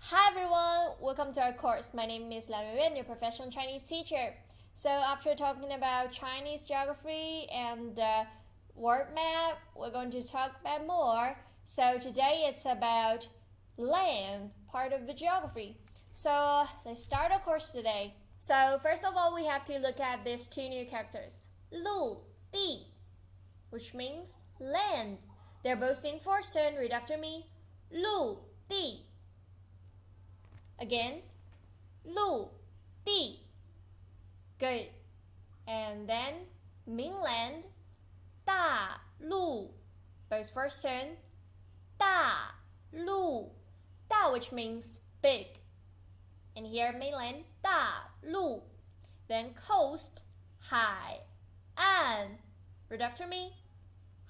Hi everyone, welcome to our course. My name is Lan Yuan, your professional Chinese teacher. So after talking about Chinese geography and the word map, we're going to talk about more. So today it's about land, part of the geography. So let's start our course today. So first of all, we have to look at these two new characters. 陆地, which means land. They're both in first turn. Read after me. 陆地. Again, 陆地. Good. And then mainland, 大陆. Both first turn. 大陆. 大 which means big. And here mainland, 大陆. Then coast, 海岸. Read after me.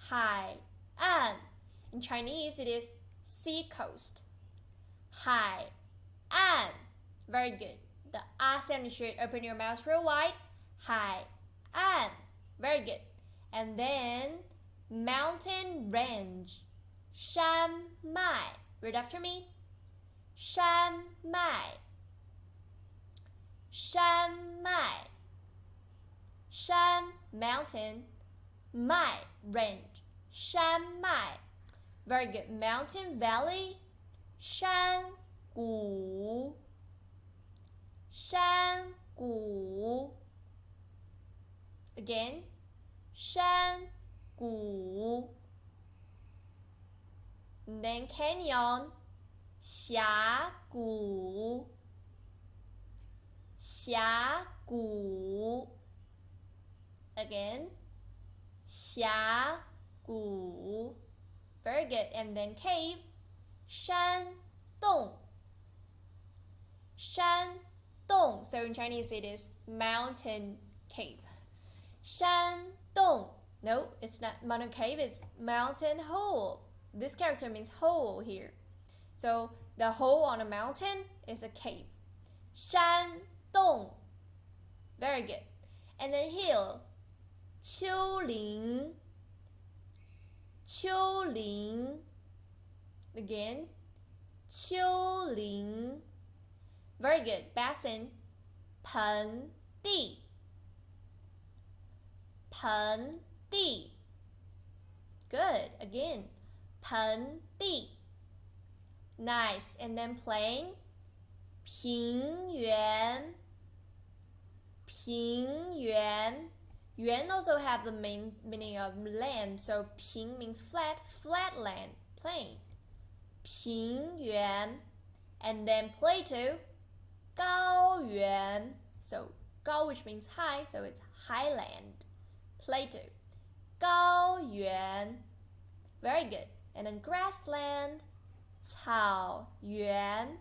海岸. In Chinese it is sea coast. 海岸. Very good. The sound you should open your mouth real wide. 海岸. Very good. And then mountain range. 山脉. Read after me. 山脉. 山脉. 山 mountain. 脉 range. 山脉. Very good. Mountain valley. 山谷. 山谷. Again. 山谷. And then canyon. 峡谷. 峡谷. Again. 峡谷. Very good. And then cave. 山洞. 山洞. So in Chinese it is mountain cave. 山洞. No, it's not mountain cave, it's mountain hole. This character means hole here. So the hole on a mountain is a cave. 山洞. Very good. And then hill. 丘陵. 丘陵. Again. 丘陵. Very good. Basin. 盆地. 盆地. Good. Again. 盆地. Nice. And then plain. 平原. 平原. Yuan also have the main meaning of land. So 平 means flat, flat land, plain. 平原. And then plateau. 高原. So 高 which means high, so it's highland. Plateau. 高原. Very good. And then grassland. 草原.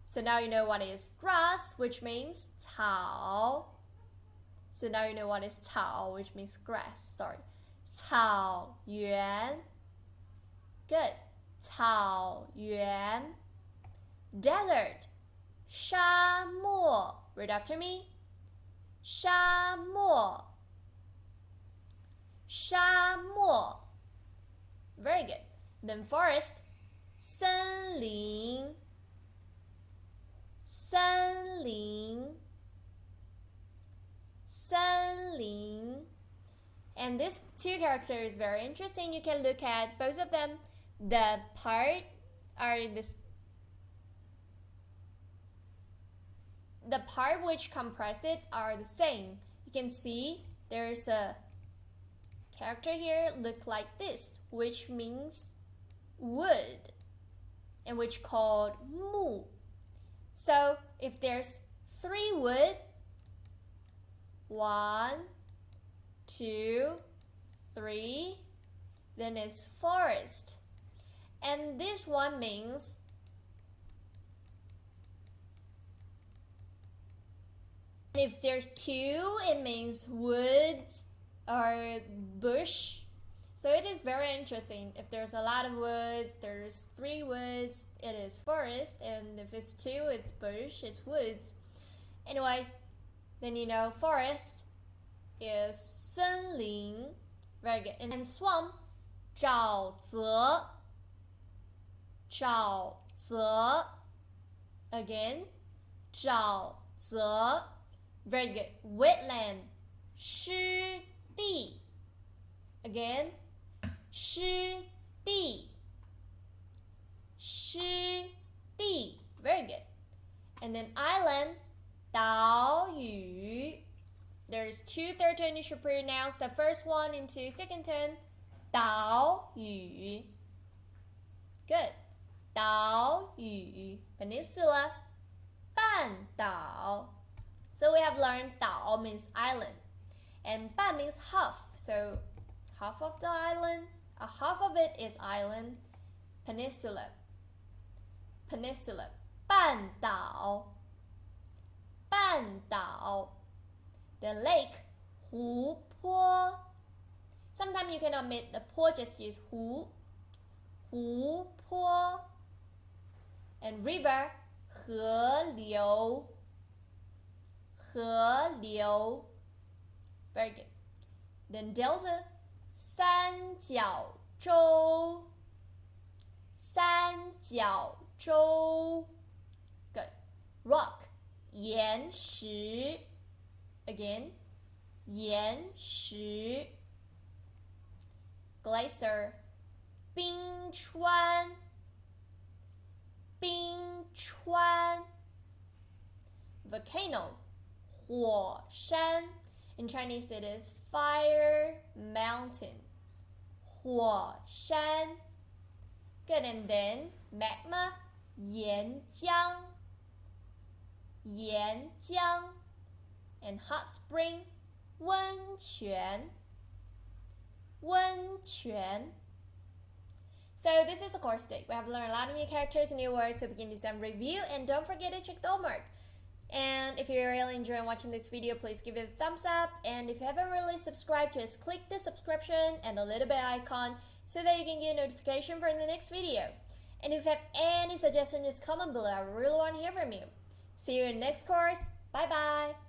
So now you know what is grass, which means 草. So now you know what is 草, which means grass. Sorry. 草原. Good. 草原. Desert. 沙漠. Read after me. 沙漠. 沙漠. Very good. Then forest. 森林. 森林. 森林. And this two characters is very interesting. You can look at both of them. The part which comprise it are the same. You can see there's a character here look like this, which means wood, and which called 木. So if there's 3 wood, 1, 2, 3, then it's forest. And this one means if there's 2, it means woods or bush. So it is very interesting. If there's a lot of woods, there's 3 woods, it is forest. And if it's 2, it's bush, it's woods. Anyway, then you know forest is 森林. Very good. And then swamp, 沼泽. 沼泽. Again, 沼泽 very good. Wetland 湿地 again, 湿地湿地 very good. And then island 岛屿 there's two third tone you should pronounce the first one into second tone 岛屿 good. 岛屿 peninsula 半岛 so we have learned 岛 means island and 半 means half, so half of the island, half of it is island. Peninsula 半岛 then lake 湖泊 sometimes you can omit the 坡 just use 湖泊 and river 河流 very good. Then delta 三角洲 good. Rock 岩石 again 岩石 glacier 冰川 volcano 火山 in Chinese it is fire mountain 火山 good. And then magma 岩浆 and hot spring 温泉 So this is the course day. We have learned a lot of new characters and new words, so we can do some review and don't forget to check the homework. And if you're really enjoying watching this video, please give it a thumbs up. And if you haven't really subscribed, just click the subscription and the little bell icon so that you can get a notification for the next video. And if you have any suggestions, just comment below. I really want to hear from you. See you in the next course. Bye bye.